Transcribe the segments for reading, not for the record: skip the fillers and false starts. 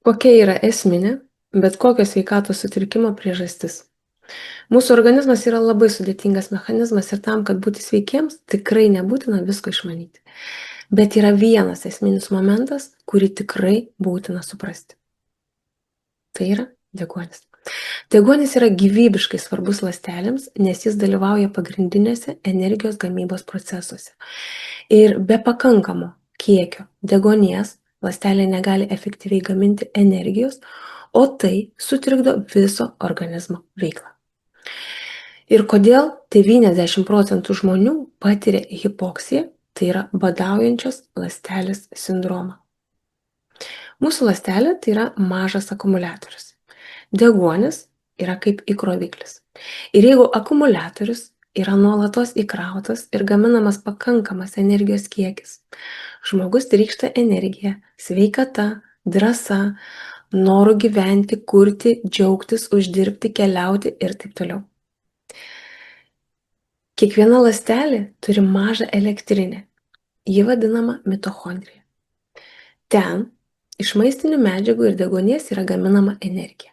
Kokia yra esminė, bet kokio sveikatos sutrikimo priežastis? Mūsų organizmas yra labai sudėtingas mechanizmas ir tam, kad būti sveikiems, tikrai nebūtina visko išmanyti. Bet yra vienas esminis momentas, kurį tikrai būtina suprasti. Tai yra deguonis. Deguonis yra gyvybiškai svarbus ląstelėms, nes jis dalyvauja pagrindinėse energijos gamybos procesuose. Ir be pakankamo kiekio deguonies ląstelė negali efektyviai gaminti energijos, o tai sutrikdo viso organizmo veiklą. Ir kodėl 90% žmonių patiria hipoksiją, tai yra badaujančios ląstelės sindromą. Mūsų ląstelė tai yra mažas akumuliatorius. Deguonis yra kaip įkroviklis. Ir jeigu akumuliatorius yra nuolatos įkrautas ir gaminamas pakankamas energijos kiekis, žmogus trykšta energija, sveikata, drąsa, noru gyventi, kurti, džiaugtis, uždirbti, keliauti ir taip toliau. Kiekviena ląstelė turi mažą elektrinę. Ji vadinama mitochondrija. Ten iš maistinių medžiagų ir deguonies yra gaminama energija,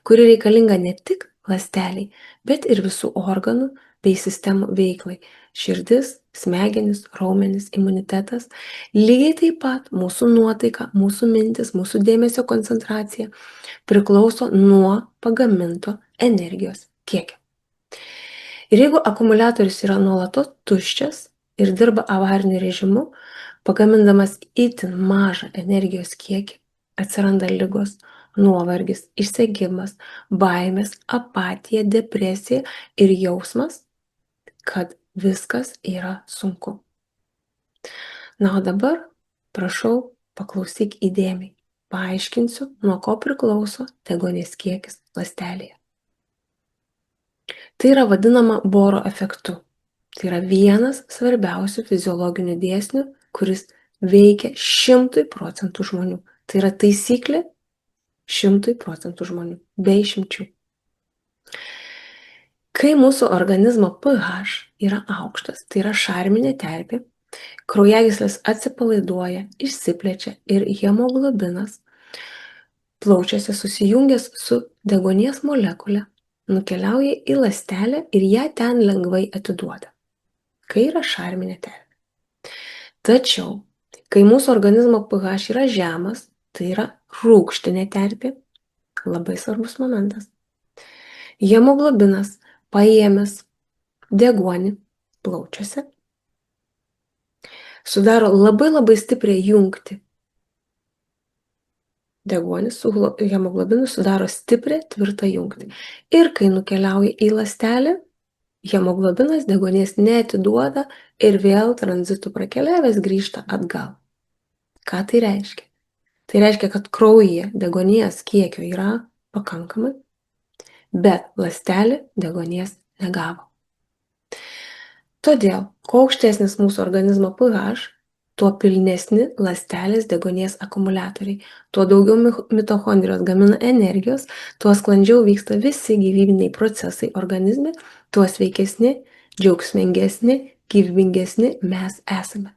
kuri reikalinga ne tik ląsteliai, bet ir visų organų bei sistemų veiklai - širdis, smegenys, raumenys, imunitetas. Lygiai taip pat mūsų nuotaika, mūsų mintis, mūsų dėmesio koncentracija priklauso nuo pagaminto energijos kiekio. Ir jeigu akumuliatorius yra nuolatos tuščias ir dirba avariniu režimu, pagamindamas itin mažą energijos kiekį, atsiranda ligos, nuovargis, išsegimas, baimės, apatija, depresija ir jausmas, kad viskas yra sunku. Na, o dabar prašau paklausyk įdėmiai. Paaiškinsiu, nuo ko priklauso deguonies kiekis ląstelėje. Tai yra vadinama Boro efektu. Tai yra vienas svarbiausių fiziologinių dėsnių, kuris veikia 100% žmonių. Tai yra taisyklė 100% žmonių, be išimčių. Kai mūsų organizmo pH yra aukštas, tai yra šarminė terpė, kraujagyslės atsipalaiduoja, išsiplečia ir hemoglobinas plaučiuose susijungęs su deguonies molekule nukeliauja į ląstelę ir ją ten lengvai atiduoda, kai yra šarminė terpė. Tačiau, kai mūsų organizmo pH yra žemas, tai yra rūgštinė terpė, labai svarbus momentas. Hemoglobinas paėmęs deguonį plaučiuose sudaro labai stiprią jungtį. Deguonis su hemoglobinu sudaro stiprią, tvirtą jungtį. Ir kai nukeliauja į ląstelę, hemoglobinas deguonies neatiduoda ir vėl tranzitu prakeliavęs grįžta atgal. Ką tai reiškia? Tai reiškia, kad kraujyje deguonies kiekio yra pakankamai, bet ląstelė deguonies negavo. Todėl, kuo aukštesnis mūsų organizmo pH, tuo pilnesni ląstelės deguonies akumuliatoriai, tuo daugiau mitochondrijos gamina energijos, tuo sklandžiau vyksta visi gyvybiniai procesai organizme, tuo sveikesni, džiaugsmingesni, gyvybingesni mes esame.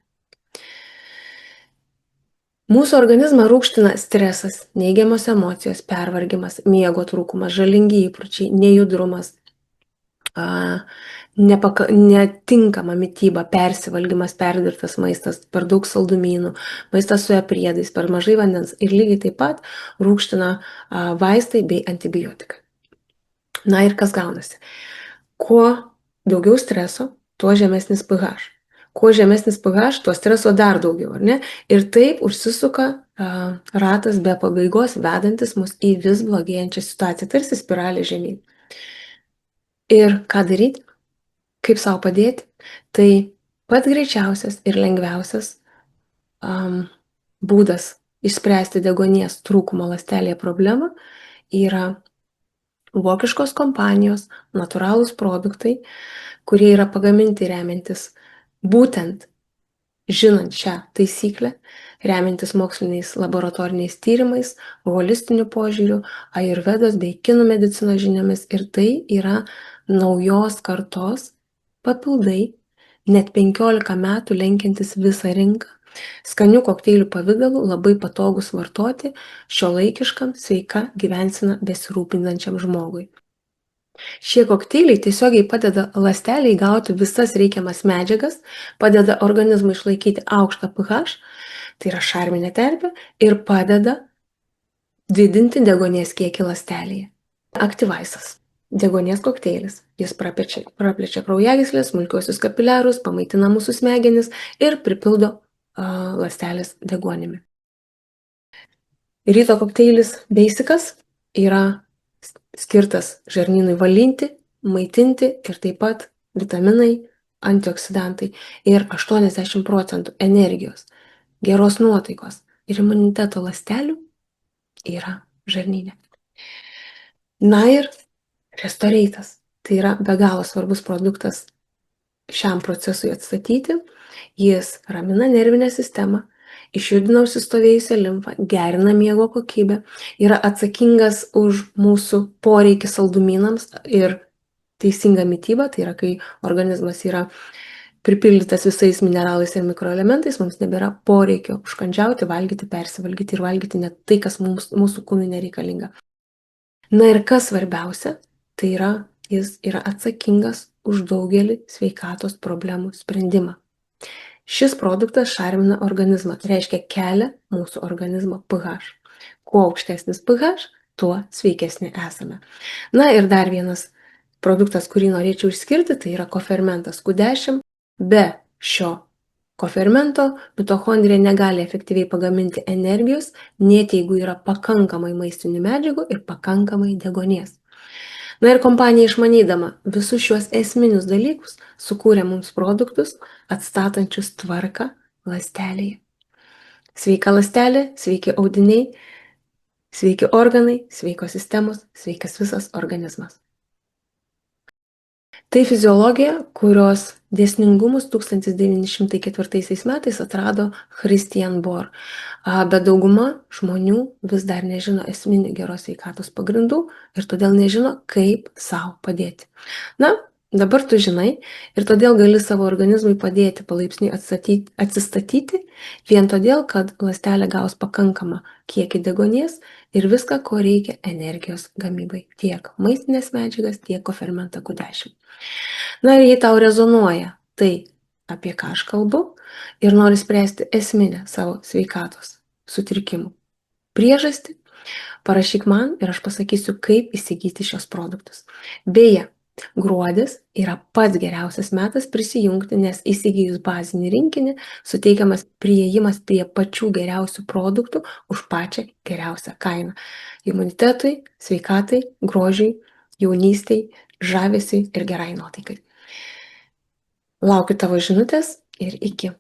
Mūsų organizmą rūgština stresas, neigiamos emocijos, pervargimas, miego trūkumas, žalingi įpročiai, nejudrumas, netinkama mityba, persivalgymas, perdirbtas maistas, per daug saldumynų, maistas su priedais, per mažai vandens ir lygiai taip pat rūgština vaistai bei antibiotikai. Na ir kas gaunasi? Kuo daugiau streso, tuo žemesnis pH. Kuo žemesnis pH, tuo streso dar daugiau, ar ne? Ir taip užsisuka ratas be pabaigos, vedantis mus į vis blogėjančią situaciją, tarsi spiralė žemyn. Ir ką daryti? Kaip savo padėti? Tai pats greičiausias ir lengviausias būdas išspręsti deguonies trūkumo ląstelėje problemą yra vokiškos kompanijos natūralūs produktai, kurie yra pagaminti remiantis būtent žinant šią taisyklę, remiantis moksliniais laboratoriniais tyrimais, holistiniu požiūriu, ajurvedos bei kinų medicinos žiniomis, ir tai yra naujos kartos papildai, net 15 metų lenkiantis visą rinką, Skanių kokteilių pavidalu labai patogus vartoti šiuolaikiškam sveika gyvensena besirūpinančiam žmogui. Šie kokteiliai tiesiogiai padeda ląsteliai gauti visas reikiamas medžiagas, padeda organizmui išlaikyti aukštą pH, tai yra šarminė terpė, ir padeda didinti deguonies kiekį ląstelėje. Aktyvaisas. Deguonies kokteilis. Jis praplečia kraujagyslės, smulkiuosius kapiliarus, pamaitina mūsų smegenis ir pripildo ląstelės deguonimi. Ryto kokteilis Basicas yra skirtas žarnynui valinti, maitinti ir taip pat vitaminai, antioksidantai ir 80% energijos, geros nuotaikos ir imuniteto ląstelių yra žarnyne. Na ir Restoreitas. Tai yra be galo svarbus produktas šiam procesui atstatyti. Jis ramina nervinę sistemą, išjudina užsistovėjusią limfą, gerina miego kokybę, yra atsakingas už mūsų poreikį saldumynams ir teisingą mitybą, tai yra kai organizmas yra pripildytas visais mineralais ir mikroelementais, mums nebėra poreikio užkandžiauti, valgyti, persivalgyti ir valgyti net tai, kas mūsų kūnui nereikalinga. Na ir kas svarbiausia, tai yra, jis yra atsakingas už daugelį sveikatos problemų sprendimą. Šis produktas šarmina organizmą, tai reiškia kelia mūsų organizmo pH. Kuo aukštesnis pH, tuo sveikesni esame. Na ir dar vienas produktas, kurį norėčiau išskirti, tai yra kofermentas Q10. Be šio kofermento mitochondrija negali efektyviai pagaminti energijos, net jeigu yra pakankamai maistinių medžiagų ir pakankamai deguonies. Na ir kompanija išmanydama visus šiuos esminius dalykus sukūrė mums produktus, atstatančius tvarką ląstelėje. Sveika ląstelė, sveiki audiniai, sveiki organai, sveikos sistemos, sveikas visas organizmas. Tai fiziologija, kurios dėsningumus 1904 metais atrado Christian Bohr, bet dauguma žmonių vis dar nežino esminių geros sveikatos pagrindų ir todėl nežino, kaip savo padėti. Na, dabar tu žinai ir todėl gali savo organizmui padėti palaipsniui atsistatyti, vien todėl, kad ląstelė gaus pakankamą kiekį deguonies ir viską, ko reikia energijos gamybai, tiek maistinės medžiagas, tiek kofermentą Q10. Na ir jei tau rezonuoja tai, apie ką aš kalbu, ir nori spręsti esminę savo sveikatos sutrikimų priežastį, parašyk man ir aš pasakysiu, kaip įsigyti šios produktus. Beje, gruodis yra pats geriausias metas prisijungti, nes įsigijus bazinį rinkinį suteikiamas priėjimas prie pačių geriausių produktų už pačią geriausią kainą. Imunitetui, sveikatai, grožiui, jaunystei, žavesiui ir gerai nuotaikai. Laukiu tavo žinutės ir iki.